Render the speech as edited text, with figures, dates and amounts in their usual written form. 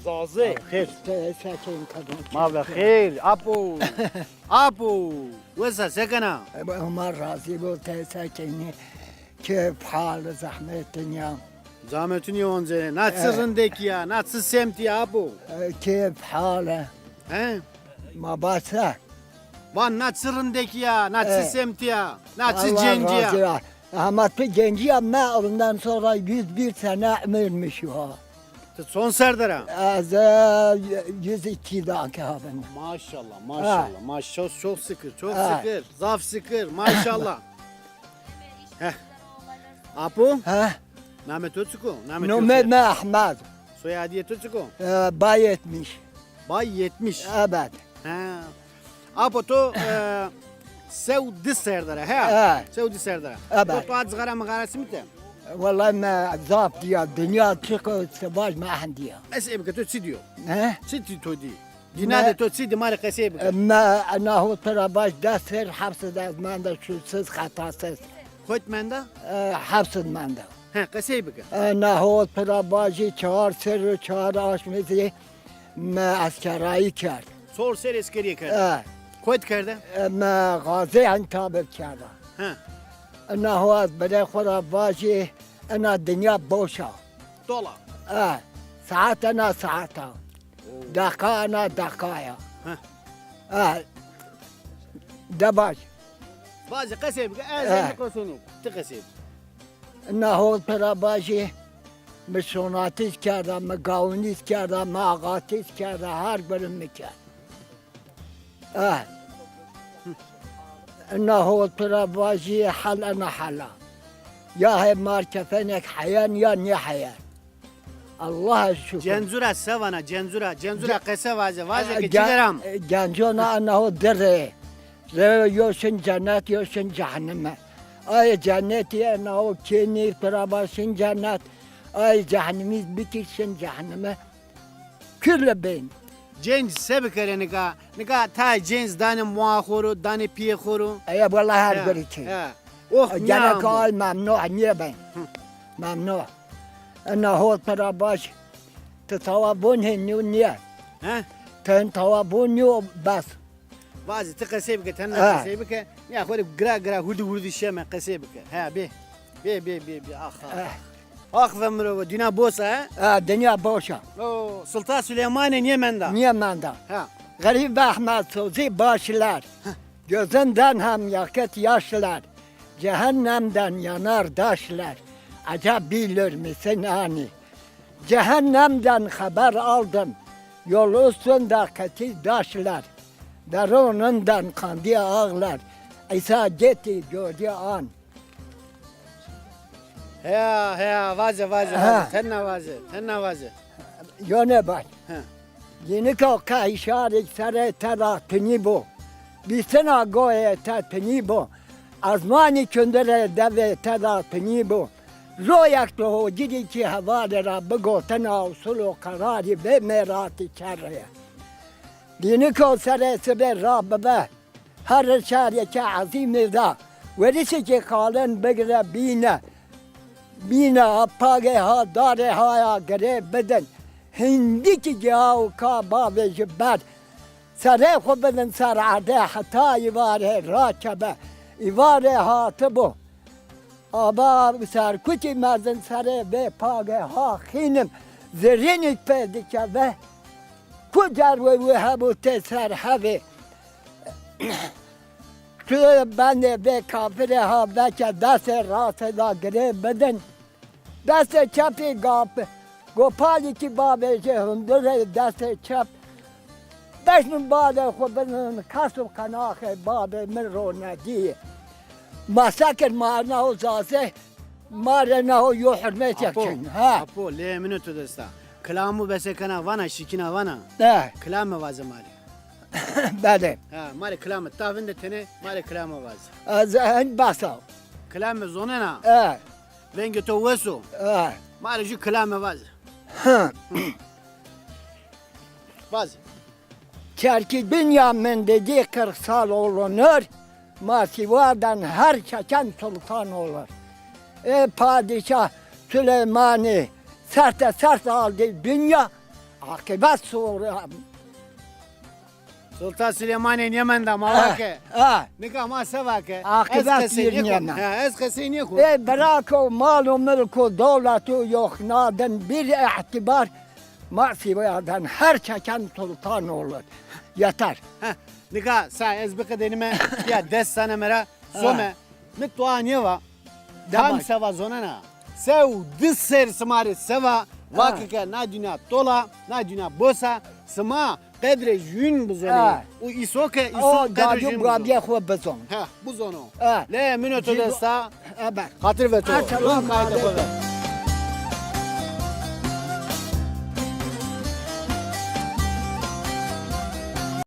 Zaze. خير ساكن كذا ما بخير ابو ابو وزا سكنا عمر راضي بو ساكن كيف حال زحمة الدنيا Zahmetün yoğunca. Nasılsın ya? Nasıl semti ya bu? كيف حاله He? ما باسه Van nasılsın ya? Nasıl Evet. semti ya? Nasıl Allah cenci razı ya? olsun. Ama bir genci ama ondan sonra 101 sene ömürmüş o. Son serdara. Az 102 dakika ben. Maşallah maşallah. Maşallah çok sıkır çok Ha. sıkır. Zaf sıkır maşallah. Heh. Apo? Ha? Namet Ötüko. Namet Numet Ötüko. Ahmet. Soyadiyet Ötüko. Bayetmiş. Bay 70. Evet. Ha. Apo to Sevdi serdara. He. Ha. Sevdi serdara. Evet. To azgara mağarası mı te? والله ما ضاف ديا الدنيا تشكو سباج ما عندي Esebike to sidiyor. ها Sidi to di. Dinade to sidi mali kasebike. ما انا هو ترى باش دستر حبس ما عنده شو سيس خطاسس Koyt menda? حبس ما عنده He kasebike. انا هو ترى باجي چهار سر چهار آشمیزی ما عسکرایی کرد Sor ser eskeriye kerde. Koyt kerde. ما غازی انتابه کرده He. انا هو از بده خورا باجی انا دنیا بوشا Dola. ساعت انا ساعتا دقا انا دقايا Heh. دباش Bazı kasebike ezen mikrofonu. Te kaseb. انا هو ترى باجی مشوناتیش کرده مگاونیش کرده ماغاتیش کرده هر برم میکرد انا هو ترى باجی حل انا حلا یا هی مار کفنک حیان یا نی حیان الله شکر Cenzura sevana cenzura. Cenzura kese vaze. Vaze ki çileram. گنجانا انه دره یوشن جنت یوشن جهنمه آی جنتی انه کنی تراباشن جنت آی جهنمی بکشن جهنمه کل بین Cenz sebekere nika ta cenz dane muahoru dane piyehoru. ای والله هر بری که Oh جنک nyam. آی ممنوع نیه بین ممنوع انه تراباش تتوابون هنیو نیه He? تن توابون نیو بس Vaze te kasebike tenna Ha. kasebike. Ya khore gra gra hurdu hurdu şeme kasebike. Ha be. Be ah. Ah vemro dina bosa ha. دنیا باشا O Sultan Süleyman'ın Yemen'de. نیه منده Ha. Garip Ahmet Suzi başlar, gözünden hem yakıt yaşlar, cehennemden yanar daşlar. Acaba bilir misin hani? Cehennemden haber aldım, yol üstünde katil daşlar, derunundan kandiye ağlar. İsa gitti gördü an. He vaze Ha. tenna vaze. Yöne bak. Ha. Yeni kalka işaret sere teratini bu. Bisena goye tetini bu. Azmani kündere deve teratini bu. Royak to gidi ki havale rabbe gotena usulu karari ve merati çarraya. Yeni kal sere sebe rabbe be. Her şariye ki azim da. Verisi ki kalen begre bine. Bine apage ha dare ha gere beden. هندی که جاو کا باب جبر سره خو بدن سر عده حتا ایواره راکبه ایواره هاتبو آبا سر کتی مردن سره به پاگه ها خینم زرینی پیدا که کجر و هبو ته سر هوه تو بنده به کافره ها بکه دست راست دا گره بدن دست چپی گاپه گوپالی که بابه که هندره دست چپ دشمن باده خود بدن کسب کناخ بابه من رو ندیه مسکر مارنا و زازه مارنا و یو حرمت یکشن ها Apo le minuto desta. Klamı besekana vana şikina vana. نه Klamı vaze mali. بله Ha mali klamı tavinde tene mali klamı vaze. از این بسا Klamı zonena. اه Venge to weso. اه Mali ju klamı vaze. ها Vaze. Çerki dünya men dediği 40 sal olunur, masivadan her çeken sultan olur. Padişah Süleymani sert aldı dünya, Akıbet sonra. Sultan Süleyman'ın Yemen'de malake. Ha. Nika ma sevake. Akıbet yerine. Ez kesin yok. Bırak o mal o mülk o devlet o yok. Naden bir itibar. Masivadan her çeken sultan olur. Yeter. Nika sa ez bikadenime ya des sana mera zome. Mitwa nieva. Tam seva zonana. Sev dis ser smari seva. Vakike na dünya tola, na dünya bosa. Sma kadre jün bu zone. O isoke O iso kadre jün. dadım gabiye xo bezon. Ha bu zono. Ha. Le minuto desta. Evet. Hatır ve to. Assalamu Kayda alaikum. koyda.